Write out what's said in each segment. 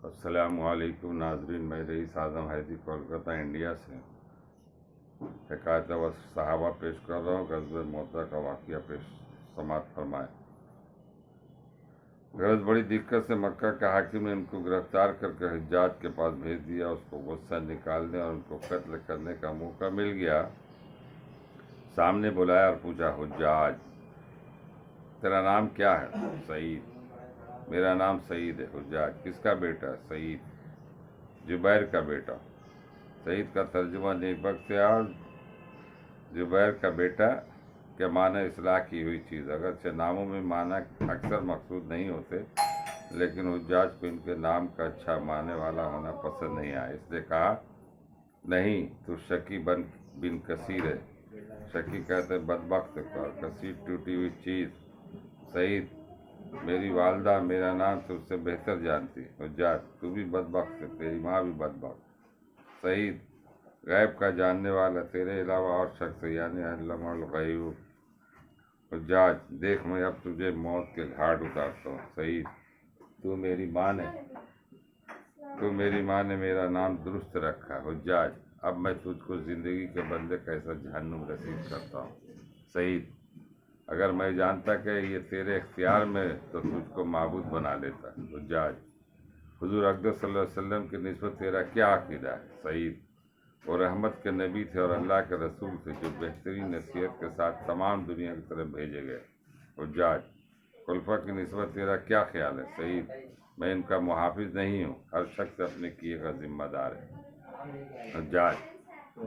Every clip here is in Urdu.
السلام علیکم ناظرین، میں رئیس اعظم حیدری کولکتہ انڈیا سے حکایت و صحابہ پیش کر رہا ہوں۔ غزوہ موتا کا واقعہ پیش سماعت فرمائے۔ غرض بڑی دقت سے مکہ کے حاکم نے ان کو گرفتار کر کے حجاج کے پاس بھیج دیا۔ اس کو غصہ نکالنے اور ان کو قتل کرنے کا موقع مل گیا۔ سامنے بلایا اور پوچھا، حجاج تیرا نام کیا ہے؟ سعید۔ میرا نام سعید ہے۔ حجاج کس کا بیٹا؟ سعید جبیر کا بیٹا۔ سعید کا ترجمہ نیک سے، اور جبیر کا بیٹا کے معنی اصلاح کی ہوئی چیز۔ اگرچہ ناموں میں معنی اکثر مقصود نہیں ہوتے، لیکن حجاج کو ان کے نام کا اچھا معنی والا ہونا پسند نہیں آیا، اس لیے کہا، نہیں تو شکی بن کثیر ہے۔ شکی کہتے ہیں بدبخت کو، اور کثیر ٹوٹی ہوئی چیز۔ سعید میری والدہ میرا نام تجھ سے بہتر جانتی۔ حجاج تو بھی بدبخت ہے، تیری ماں بھی بدبخت۔ سعید غیب کا جاننے والا تیرے علاوہ اور شخص ہے، یعنی علام الغیوب۔ حجاج دیکھ میں اب تجھے موت کے گھاٹ اتارتا ہوں۔ سعید تو میری ماں نے میرا نام درست رکھا۔ حجاج اب میں تجھ کو زندگی کے بدلے کیسا جہنم رسید کرتا ہوں۔ سعید اگر میں جانتا کہ یہ تیرے اختیار میں تو تجھ کو معبود بنا لیتا۔ حجاج حضور اقدس صلی اللہ علیہ وسلم کی نسبت تیرا کیا عقیدہ ہے؟ سعید وہ رحمت کے نبی تھے اور اللہ کے رسول تھے، جو بہترین نصیحت کے ساتھ تمام دنیا کی طرف بھیجے گئے۔ حجاج خلفاء کی نسبت تیرا کیا خیال ہے؟ سعید میں ان کا محافظ نہیں ہوں، ہر شخص اپنے کیے کا ذمہ دار ہے۔ حجاج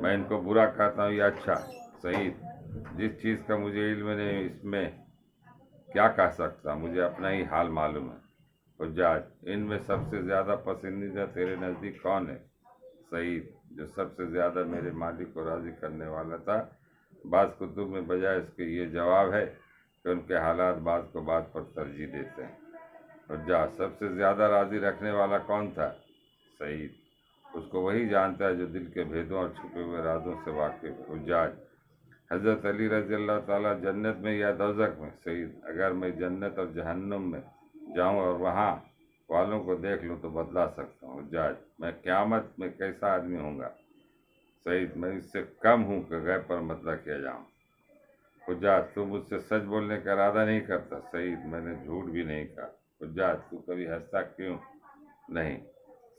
میں ان کو برا کہتا ہوں یا اچھا؟ سعید جس چیز کا مجھے علم نہیں اس میں کیا کہہ سکتا، مجھے اپنا ہی حال معلوم ہے۔ حجاج ان میں سب سے زیادہ پسندیدہ تیرے نزدیک کون ہے؟ سعید جو سب سے زیادہ میرے مالک کو راضی کرنے والا تھا۔ بعض کتب میں بجائے اس کے یہ جواب ہے کہ ان کے حالات بعض کو بعض پر ترجیح دیتے ہیں۔ حجاج سب سے زیادہ راضی رکھنے والا کون تھا؟ سعید اس کو وہی جانتا ہے جو دل کے بھیدوں اور چھپے ہوئے رازوں سے واقف ہے۔ حجاج حضرت علی رضی اللہ تعالیٰ جنت میں یا دوزخ میں؟ سعید اگر میں جنت اور جہنم میں جاؤں اور وہاں والوں کو دیکھ لوں تو بدلا سکتا ہوں۔ حجاج میں قیامت میں کیسا آدمی ہوں گا؟ سعید میں اس سے کم ہوں کہ غیب پر مطلع کیا جاؤں۔ حجاج تو مجھ سے سچ بولنے کا ارادہ نہیں کرتا؟ سعید میں نے جھوٹ بھی نہیں کہا۔ حجاج تو کبھی ہنستا کیوں نہیں؟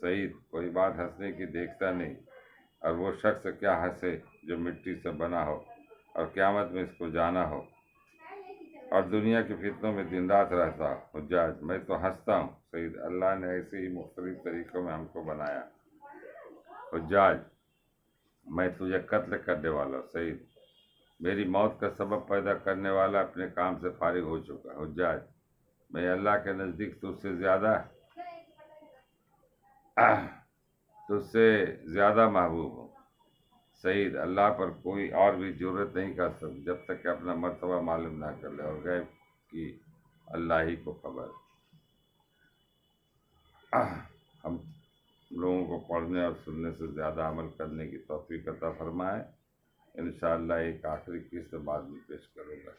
سعید کوئی بات ہنسنے کی دیکھتا نہیں، اور وہ شخص کیا ہنسے جو مٹی سے بنا ہو اور قیامت میں اس کو جانا ہو اور دنیا کے فتنوں میں دن رات رہتا ہو۔ حجاج میں تو ہنستا ہوں۔ سعید اللہ نے ایسے ہی مختلف طریقوں میں ہم کو بنایا۔ حجاج میں تجھے قتل کرنے والا ہوں۔ سعید میری موت کا سبب پیدا کرنے والا اپنے کام سے فارغ ہو چکا۔ حجاج میں اللہ کے نزدیک تجھ سے زیادہ محبوب ہوں۔ سعید اللہ پر کوئی اور بھی جرأت نہیں کر سکتا جب تک کہ اپنا مرتبہ معلوم نہ کر لے، اور غیب کی اللہ ہی کو خبر۔ ہم لوگوں کو پڑھنے اور سننے سے زیادہ عمل کرنے کی توفیق عطا فرمائے۔ انشاءاللہ ایک آخری قسط بعد میں پیش کروں گا۔